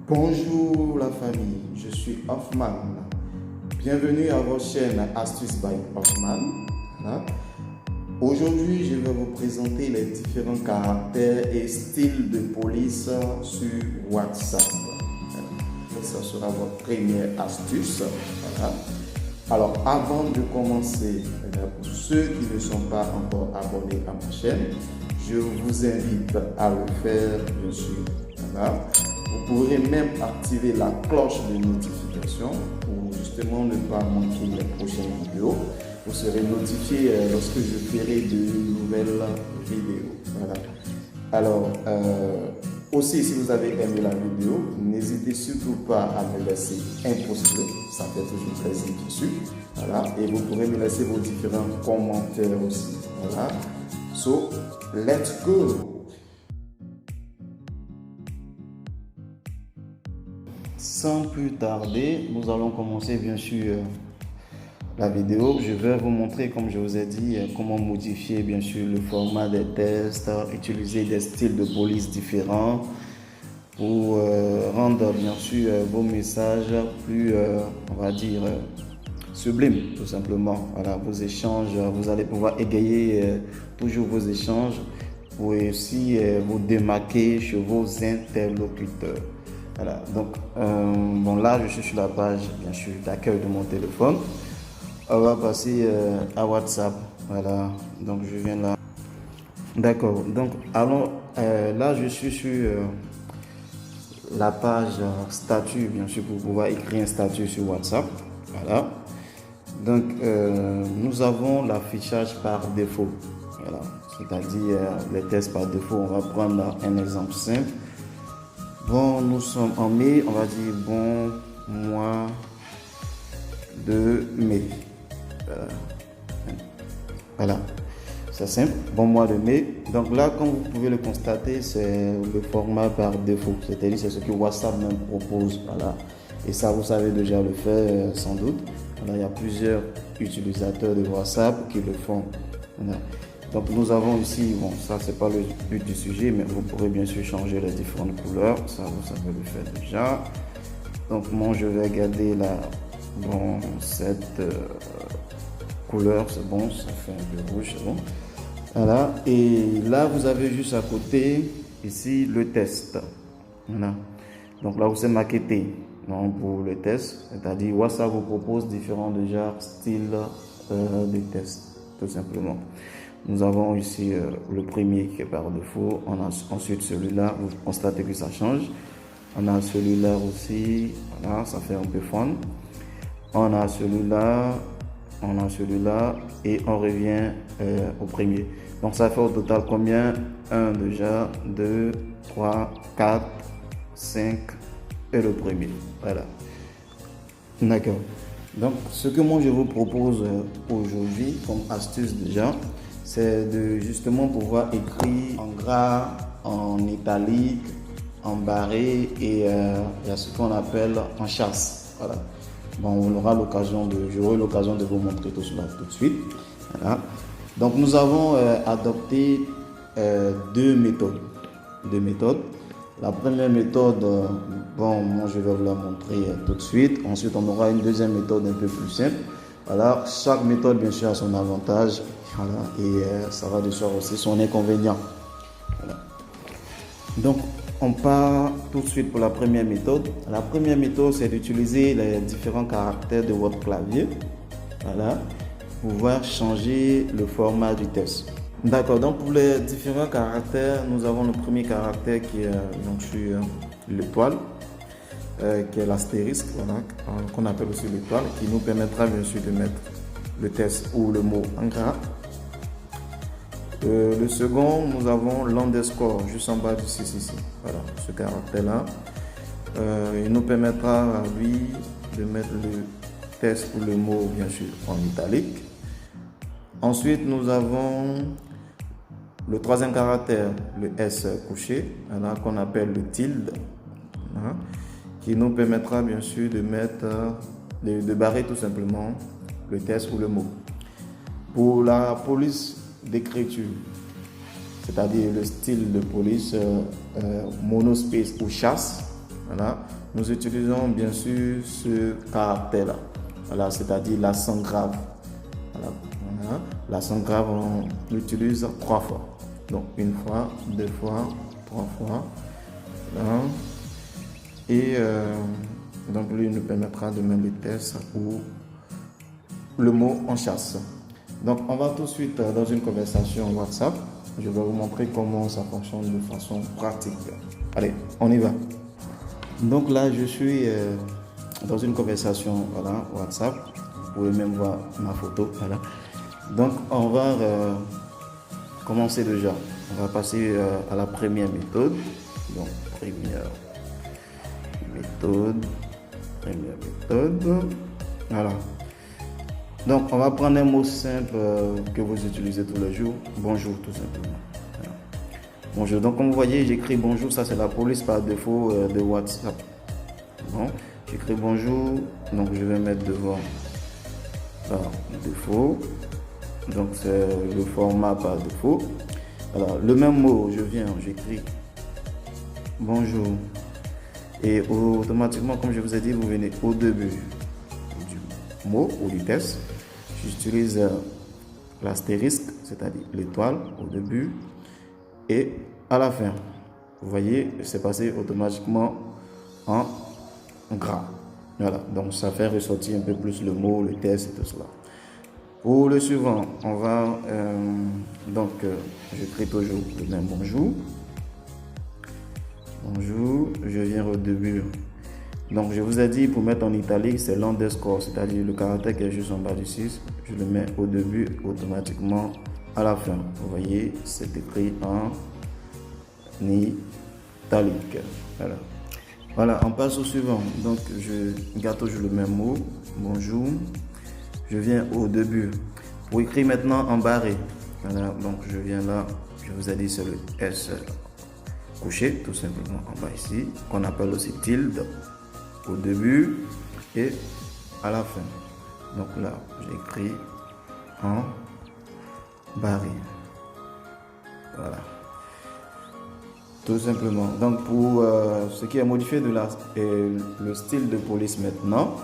Bonjour la famille, je suis Hoffman. Bienvenue à votre chaîne Astuces by Hoffman. Voilà. Aujourd'hui, je vais vous présenter les différents caractères et styles de police sur WhatsApp. Ça sera votre première astuce. Voilà. Alors, avant de commencer, pour ceux qui ne sont pas encore abonnés à ma chaîne, je vous invite à le faire, bien sûr. Voilà. Vous pourrez même activer la cloche de notification pour justement ne pas manquer les prochaines vidéos. Vous serez notifié lorsque je ferai de nouvelles vidéos. Voilà. Alors, aussi, si vous avez aimé la vidéo, n'hésitez surtout pas à me laisser un pouce bleu. Ça fait toujours plaisir dessus. Voilà. Et vous pourrez me laisser vos différents commentaires aussi. Voilà. So, let's go! Sans plus tarder, nous allons commencer bien sûr la vidéo. Je vais vous montrer, comme je vous ai dit, comment modifier bien sûr le format des tests, utiliser des styles de police différents pour rendre bien sûr vos messages plus, on va dire, sublimes tout simplement. Voilà, vos échanges, vous allez pouvoir égayer toujours vos échanges pour aussi vous démarquer chez vos interlocuteurs. Voilà, donc bon, là je suis sur la page bien sûr d'accueil de mon téléphone. On va passer à WhatsApp. Voilà, donc je viens là. D'accord, donc alors là je suis sur la page statut, bien sûr, pour pouvoir écrire un statut sur WhatsApp. Voilà, donc nous avons l'affichage par défaut. Voilà, c'est-à-dire les tests par défaut. On va prendre un exemple simple. Bon, nous sommes en mai, on va dire bon mois de mai. Voilà, c'est simple, bon mois de mai. Donc là, comme vous pouvez le constater, c'est le format par défaut. C'est-à-dire c'est ce que WhatsApp même propose. Voilà. Et ça, vous savez déjà le faire sans doute. Voilà, il y a plusieurs utilisateurs de WhatsApp qui le font. Voilà. Donc nous avons ici, bon ça c'est pas le but du sujet, mais vous pourrez bien sûr changer les différentes couleurs, ça vous savez le faire déjà. Donc moi je vais garder la, bon cette couleur, c'est bon, ça fait un peu rouge, c'est bon. Voilà, et là vous avez juste à côté ici le test. Voilà. Donc là vous êtes marqué T, donc pour le test, c'est-à-dire WhatsApp vous propose différents déjà styles de tests, tout simplement. Nous avons ici le premier qui est par défaut. On a ensuite celui-là, vous constatez que ça change. On a celui-là aussi, voilà, ça fait un peu fun. On a celui-là, et on revient au premier. Donc ça fait au total combien? 1 déjà, 2, 3, 4, 5 et le premier. Voilà. D'accord. Donc ce que moi je vous propose aujourd'hui comme astuce déjà, c'est de justement pouvoir écrire en gras, en italique, en barré et il y a ce qu'on appelle en chasse. Voilà. Bon, j'aurai l'occasion de vous montrer tout cela tout de suite. Voilà. Donc nous avons adopté deux méthodes. La première méthode, bon, moi je vais vous la montrer tout de suite. Ensuite, on aura une deuxième méthode un peu plus simple. Voilà, chaque méthode bien sûr a son avantage. Voilà, et ça va de soi aussi son inconvénient. Voilà. Donc, on part tout de suite pour la première méthode. La première méthode, c'est d'utiliser les différents caractères de votre clavier. Voilà, pour pouvoir changer le format du test. D'accord, donc pour les différents caractères, nous avons le premier caractère qui est donc sur l'étoile, qui est l'astérisque, voilà, qu'on appelle aussi l'étoile, qui nous permettra bien sûr de mettre le test ou le mot en gras. Le second, nous avons l'underscore juste en bas du 6 ici. Voilà, ce caractère-là. Il nous permettra, lui, de mettre le test ou le mot, bien sûr, en italique. Ensuite, nous avons le troisième caractère, le S couché, voilà, qu'on appelle le tilde, voilà, qui nous permettra, bien sûr, de mettre, de barrer tout simplement le test ou le mot. Pour la police d'écriture, c'est-à-dire le style de police monospace ou chasse, Voilà. Nous utilisons bien sûr ce caractère-là. Voilà, c'est-à-dire l'accent grave. Voilà. Voilà. L'accent grave, on l'utilise 3 fois. Donc, 1 fois, 2 fois, 3 fois. Voilà. Et donc, lui nous permettra de mettre le test ou le mot en chasse. Donc, on va tout de suite dans une conversation WhatsApp. Je vais vous montrer comment ça fonctionne de façon pratique. Allez, on y va. Donc là, je suis dans une conversation, voilà, WhatsApp. Vous pouvez même voir ma photo, voilà. Donc, on va commencer déjà. On va passer à la première méthode. Donc, première méthode. Voilà. Donc, on va prendre un mot simple que vous utilisez tous les jours. Bonjour, tout simplement. Voilà. Bonjour. Donc, comme vous voyez, j'écris bonjour. Ça, c'est la police par défaut de WhatsApp. Bon, j'écris bonjour. Donc, je vais mettre devant par défaut. Donc, c'est le format par défaut. Alors, le même mot, j'écris bonjour. Et automatiquement, comme je vous ai dit, vous venez au début du mot ou du test. J'utilise l'astérisque, c'est-à-dire l'étoile au début et à la fin. Vous voyez, c'est passé automatiquement en gras. Voilà, donc ça fait ressortir un peu plus le mot, le test et tout cela. Pour le suivant, on va j'écris toujours le même bonjour. Bonjour, je viens au début. Donc, je vous ai dit, pour mettre en italique, c'est l'underscore, c'est-à-dire le caractère qui est juste en bas du 6. Je le mets au début, automatiquement à la fin. Vous voyez, c'est écrit en italique. Voilà. Voilà, on passe au suivant. Donc, je garde toujours le même mot. Bonjour. Je viens au début. Pour écrire maintenant en barré. Voilà, donc je viens là. Je vous ai dit, c'est le S couché, tout simplement en bas ici, qu'on appelle aussi tilde. Au début et à la fin. Donc là, j'écris en barré. Voilà. Tout simplement. Donc pour ce qui est modifié de le style de police maintenant,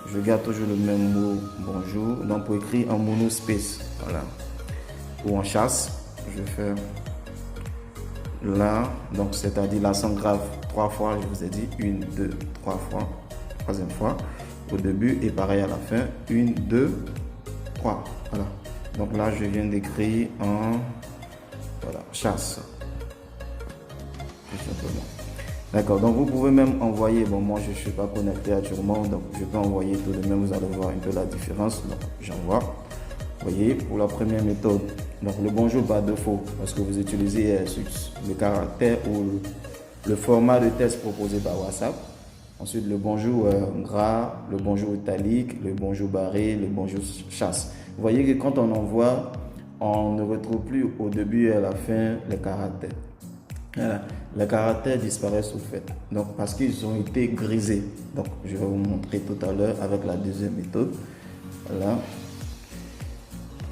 je garde toujours le même mot bonjour. Donc pour écrire en monospace, voilà. Ou en chasse, je fais là, donc c'est-à-dire l'accent grave 3 fois, je vous ai dit 1, 2, 3 fois, 3e fois au début et pareil à la fin, 1, 2, 3. Voilà. Donc là, je viens d'écrire en chasse. Tout simplement. D'accord, donc vous pouvez même envoyer, bon moi je ne suis pas connecté actuellement, donc je peux envoyer tout de même, vous allez voir un peu la différence. Donc j'envoie. Vous voyez, pour la première méthode, donc le bonjour par défaut, parce que vous utilisez le caractère ou le format de test proposé par WhatsApp. Ensuite, le bonjour gras, le bonjour italique, le bonjour barré, le bonjour chasse. Vous voyez que quand on envoie, on ne retrouve plus au début et à la fin les caractères. Voilà. Les caractères disparaissent au fait. Donc, parce qu'ils ont été grisés. Donc, je vais vous montrer tout à l'heure avec la deuxième méthode. Voilà.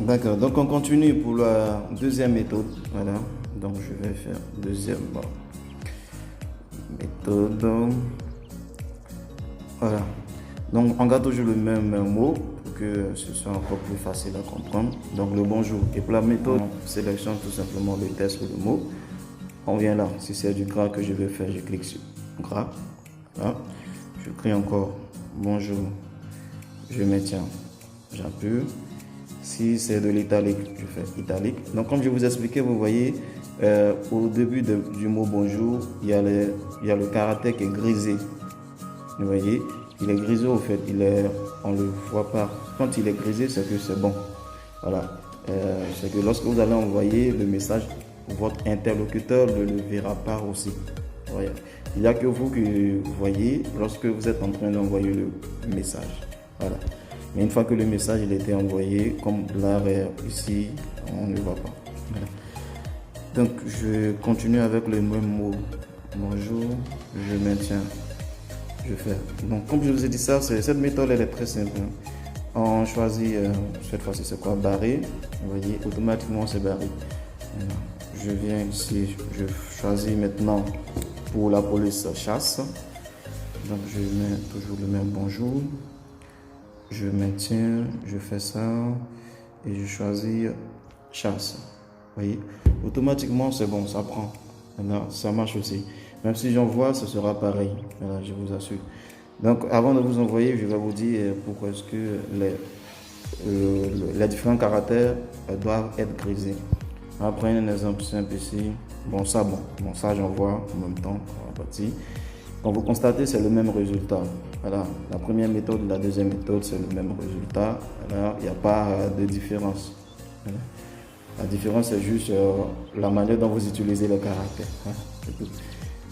D'accord, donc on continue pour la deuxième méthode. Voilà, donc je vais faire deuxième méthode. Voilà, donc on garde toujours le même mot pour que ce soit encore plus facile à comprendre. Donc le bonjour. Et pour la méthode, on sélectionne tout simplement le test ou le mot. On vient là, si c'est du gras que je vais faire, je clique sur gras. Voilà. Je crée encore bonjour, je maintiens, j'appuie. Si c'est de l'italique, je fais italique. Donc comme je vous expliquais, vous voyez, au début du mot bonjour, il y a le caractère qui est grisé. Vous voyez, il est grisé au fait, on ne le voit pas. Quand il est grisé, c'est que c'est bon. Voilà. C'est que lorsque vous allez envoyer le message, votre interlocuteur ne le verra pas aussi. Voyez. Il n'y a que vous que vous voyez lorsque vous êtes en train d'envoyer le message. Voilà. Mais une fois que le message il a été envoyé, comme là ici, on ne le voit pas. Voilà. Donc je continue avec le même mot. Bonjour, je maintiens, je fais. Donc comme je vous ai dit ça, cette méthode elle est très simple. On choisit, cette fois-ci c'est quoi? Barré. Vous voyez, automatiquement c'est barré. Voilà. Je viens ici, je choisis maintenant pour la police chasse. Donc je mets toujours le même bonjour. Je maintiens, je fais ça et je choisis chasse. Vous voyez, automatiquement c'est bon, ça prend. Là, ça marche aussi. Même si j'envoie, ce sera pareil. Voilà, je vous assure. Donc avant de vous envoyer, je vais vous dire pourquoi est-ce que les différents caractères doivent être grisés. On va prendre un exemple simple ici. Bon, ça j'envoie en même temps. Quand vous constatez, c'est le même résultat. Voilà, la première méthode, la deuxième méthode, c'est le même résultat. Voilà, il n'y a pas de différence. Voilà. La différence, c'est juste la manière dont vous utilisez le caractère.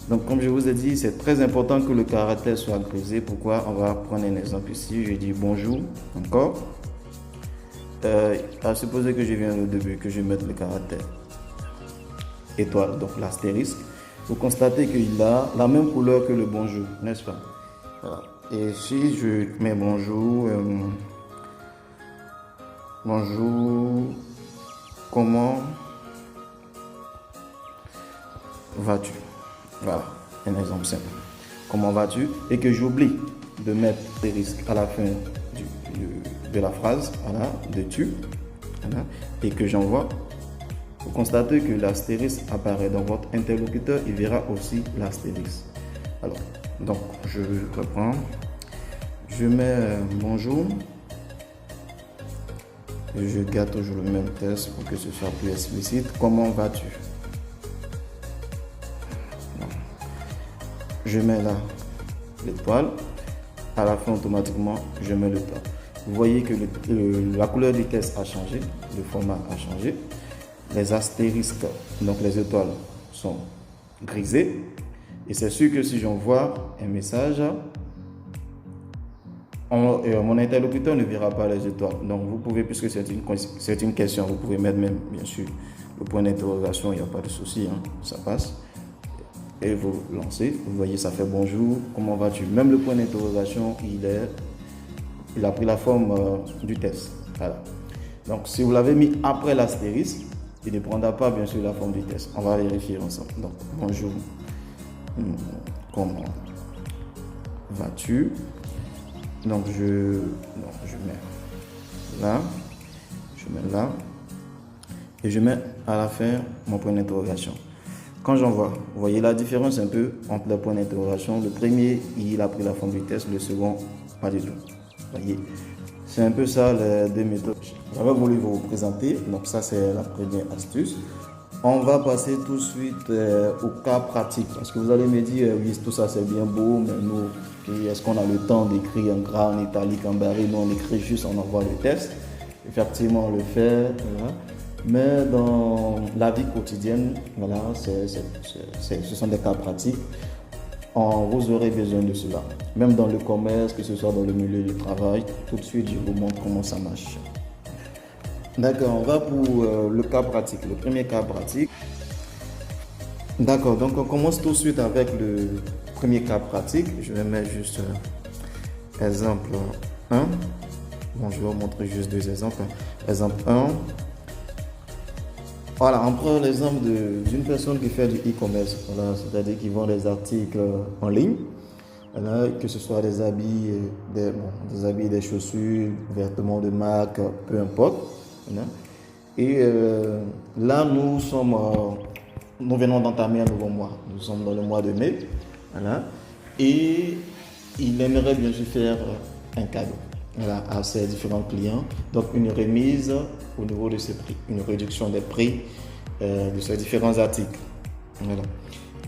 Donc, comme je vous ai dit, c'est très important que le caractère soit grisé. Pourquoi? On va prendre un exemple ici. Je dis bonjour, encore. À supposer que je viens au début, que je mette le caractère étoile, donc l'astérisque. Vous constatez qu'il a la même couleur que le bonjour, n'est-ce pas? Voilà. Et si je mets bonjour, bonjour, comment vas-tu? Voilà, un exemple simple. Comment vas-tu? Et que j'oublie de mettre astérisque à la fin de la phrase, voilà, de tu, voilà, et que j'envoie. Vous constatez que l'astérisque apparaît dans votre interlocuteur, il verra aussi l'astérisque. Alors, donc, je reprends. Je mets bonjour. Je garde toujours le même texte pour que ce soit plus explicite. Comment vas-tu? Je mets là l'étoile. À la fin, automatiquement, je mets le temps. Vous voyez que la couleur du texte a changé, le format a changé. Les astérisques, donc les étoiles, sont grisées. Et c'est sûr que si j'envoie un message, mon interlocuteur ne verra pas les étoiles. Donc vous pouvez, puisque c'est une question, vous pouvez mettre même, bien sûr, le point d'interrogation, il n'y a pas de souci, hein, ça passe. Et vous lancez, vous voyez, ça fait bonjour, comment vas-tu? Même le point d'interrogation, il a pris la forme du test. Voilà. Donc si vous l'avez mis après l'astérisque, il ne prendra pas bien sûr la forme du test. On va vérifier ensemble. Donc bonjour, comment vas-tu? Donc je mets là, et je mets à la fin mon point d'interrogation. Quand j'envoie, vous voyez la différence un peu entre les points d'interrogation. Le premier, il a pris la forme du test, le second, pas du tout. Vous voyez, c'est un peu ça les deux méthodes. J'avais voulu vous présenter, donc ça c'est la première astuce. On va passer tout de suite au cas pratique. Parce que vous allez me dire, oui, tout ça c'est bien beau, mais nous, est-ce qu'on a le temps d'écrire en gras, en italique, en barré? Nous, on écrit juste, on envoie le test. Effectivement, on le fait. Voilà. Mais dans la vie quotidienne, voilà, ce sont des cas pratiques. Vous aurez besoin de cela. Même dans le commerce, que ce soit dans le milieu du travail, tout de suite, je vous montre comment ça marche. D'accord, on va pour le cas pratique, le premier cas pratique. D'accord, donc on commence tout de suite avec le premier cas pratique. Je vais mettre juste exemple 1. Bon, je vais vous montrer juste deux exemples. Exemple 1. Voilà, on prend l'exemple d'une personne qui fait du e-commerce, voilà, c'est-à-dire qui vend des articles en ligne, voilà, que ce soit des habits, des chaussures, vêtements de marque, peu importe. Voilà. Et là, nous venons d'entamer un nouveau mois. Nous sommes dans le mois de mai, voilà, et il aimerait bien sûr faire un cadeau, voilà, à ses différents clients. Donc une remise au niveau de ses prix, une réduction des prix de ses différents articles. Voilà.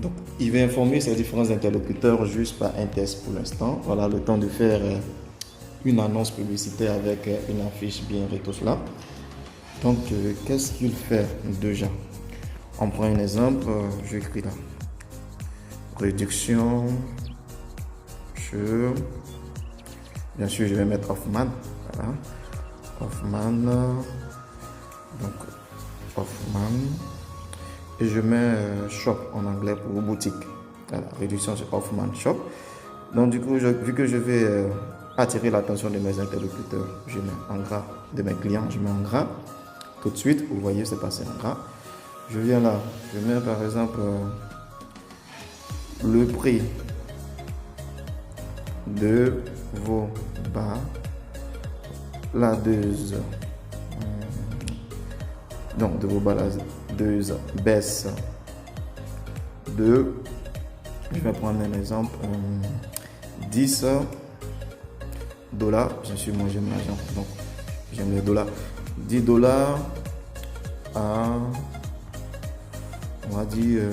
Donc il va informer ses différents interlocuteurs juste par un test pour l'instant. Voilà, le temps de faire une annonce publicitaire avec une affiche bien tout là. Donc qu'est-ce qu'il fait déjà? On prend un exemple, je écris là. Réduction sur, bien sûr je vais mettre Hoffman, voilà. Hoffman, donc Hoffman, et je mets shop en anglais pour boutique. Voilà, réduction sur Hoffman shop. Donc du coup, vu que je vais attirer l'attention de mes interlocuteurs, je mets en gras, de mes clients, je mets en gras. Tout de suite, vous voyez, c'est passé en gras. Je viens là, je mets par exemple le prix de vos baladeuses, donc de vos baladeuses baisse de, je vais prendre un exemple, 10 dollars, bien sûr moi j'aime l'argent, donc j'aime les dollars, 10 dollars à, on va dire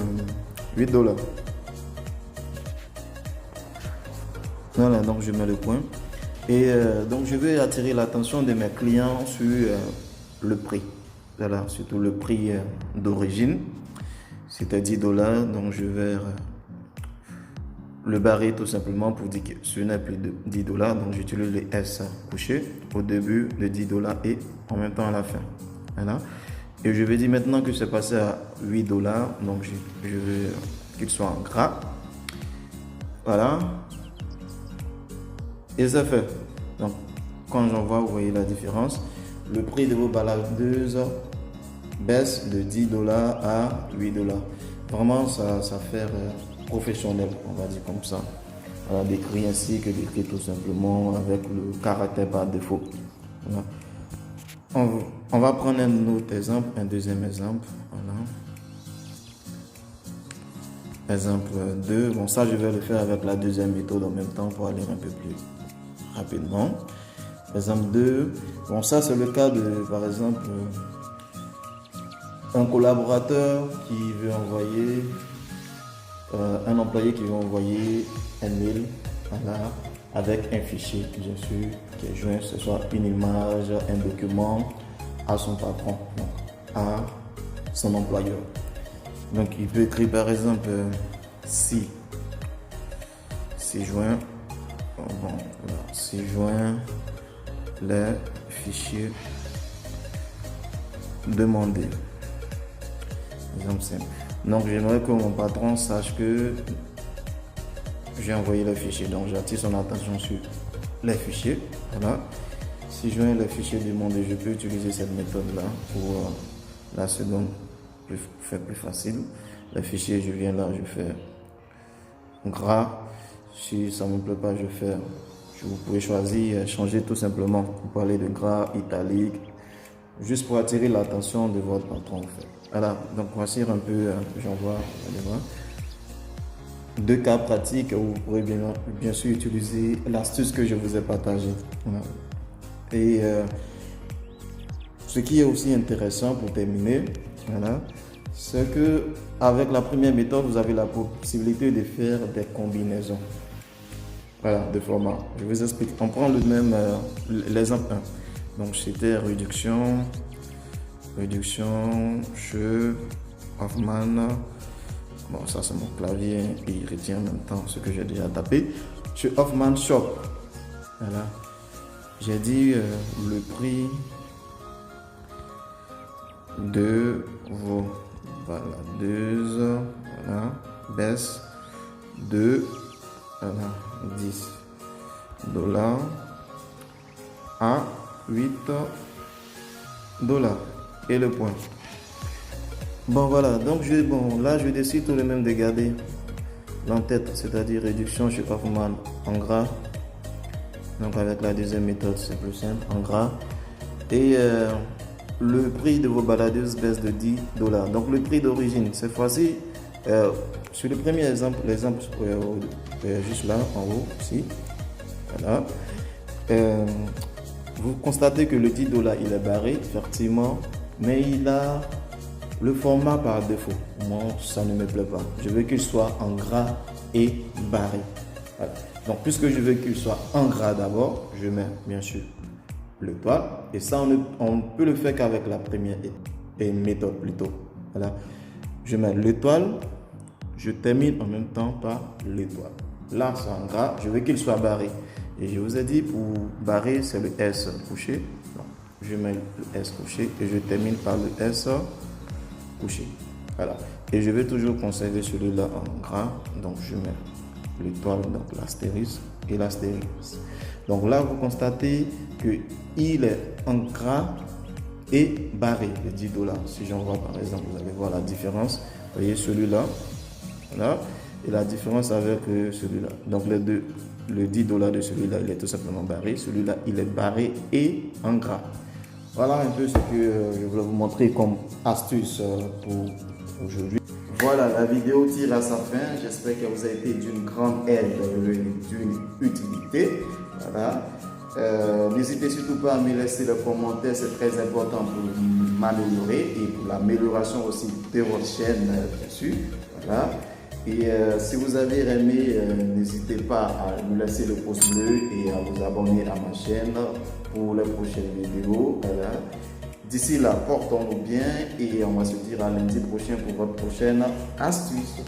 8 dollars. Voilà, donc je mets le point. Et donc je vais attirer l'attention de mes clients sur le prix. Voilà, surtout le prix d'origine. C'était 10 dollars, donc je vais le barrer tout simplement pour dire que ce n'est plus de 10 dollars. Donc j'utilise le S couché au début de 10 dollars et en même temps à la fin. Voilà. Et je vais dire maintenant que c'est passé à 8 dollars. Donc je veux qu'il soit en gras. Voilà. Et ça fait. Donc quand j'envoie, vous voyez la différence. Le prix de vos baladeuses baisse de 10 dollars à 8 dollars. Vraiment, ça fait professionnel, on va dire comme ça. Voilà, d'écrire ainsi que d'écrire tout simplement avec le caractère par défaut. Voilà. On va prendre un autre exemple, un deuxième exemple. Voilà. Exemple 2. Bon, ça, je vais le faire avec la deuxième méthode en même temps pour aller un peu plus rapidement. Exemple 2. Bon, ça, c'est le cas de, par exemple, un collaborateur qui veut envoyer, un employé qui veut envoyer un mail, voilà, avec un fichier, bien sûr, qui est joint, que ce soit une image, un document, à son patron, donc à son employeur. Donc il peut écrire par exemple si joint, bon, voilà, si joint les fichiers demandés. Exemple simple. Donc j'aimerais que mon patron sache que j'ai envoyé le fichier. Donc j'attire son attention sur les fichiers. Voilà. Si je viens les fichiers demandés, je peux utiliser cette méthode-là pour la seconde faire plus facile. Les fichiers, je viens là, je fais gras. Si ça ne me plaît pas, vous pouvez choisir, changer tout simplement. Vous parlez de gras, italique, juste pour attirer l'attention de votre patron en fait. Voilà, donc voici un peu, j'envoie, deux cas pratiques où vous pourrez bien sûr utiliser l'astuce que je vous ai partagée. Voilà. Et ce qui est aussi intéressant pour terminer, voilà, c'est que avec la première méthode, vous avez la possibilité de faire des combinaisons, voilà, de formats. Je vous explique. On prend le même l'exemple 1. Donc c'était réduction chez Hoffman. Bon, ça c'est mon clavier et il retient en même temps ce que j'ai déjà tapé. Chez Hoffman Shop. Voilà. J'ai dit le prix de vos baladeuses, voilà, baisse de 10 dollars à 8 dollars et le point. Bon voilà, donc là je décide tout de même de garder l'entête, c'est-à-dire réduction chez Hoffman en gras. Donc avec la deuxième méthode c'est plus simple, en gras. Et le prix de vos baladeuses baisse de 10 dollars. Donc le prix d'origine, cette fois-ci, sur le premier exemple, l'exemple juste là en haut, ici, voilà. Vous constatez que le 10 dollars il est barré, effectivement, mais il a le format par défaut. Moi, ça ne me plaît pas. Je veux qu'il soit en gras et barré. Voilà. Donc, puisque je veux qu'il soit en gras d'abord, je mets bien sûr l'étoile. Et ça, on ne peut le faire qu'avec la première méthode plutôt. Voilà. Je mets l'étoile, je termine en même temps par l'étoile. Là, c'est en gras, je veux qu'il soit barré. Et je vous ai dit, pour barrer, c'est le S couché. Donc, je mets le S couché et je termine par le S couché. Voilà. Et je vais toujours conserver celui-là en gras. Donc, je mets l'étoile, donc l'astérisque et l'astérisque. Donc là, vous constatez qu'il est en gras et barré, de 10 dollars. Si j'envoie par exemple, vous allez voir la différence. Vous voyez celui-là. Voilà. Et la différence avec celui-là. Donc les deux, le 10 $ de celui-là, il est tout simplement barré. Celui-là, il est barré et en gras. Voilà un peu ce que je voulais vous montrer comme astuce pour aujourd'hui. Voilà, la vidéo tire à sa fin. J'espère qu'elle vous a été d'une grande aide et d'une utilité. Voilà. N'hésitez surtout pas à me laisser le commentaire, c'est très important pour m'améliorer et pour l'amélioration aussi de votre chaîne, bien sûr. Voilà. Et si vous avez aimé, n'hésitez pas à nous laisser le pouce bleu et à vous abonner à ma chaîne pour les prochaines vidéos. Voilà. D'ici là, portons-nous bien et on va se dire à lundi prochain pour votre prochaine astuce.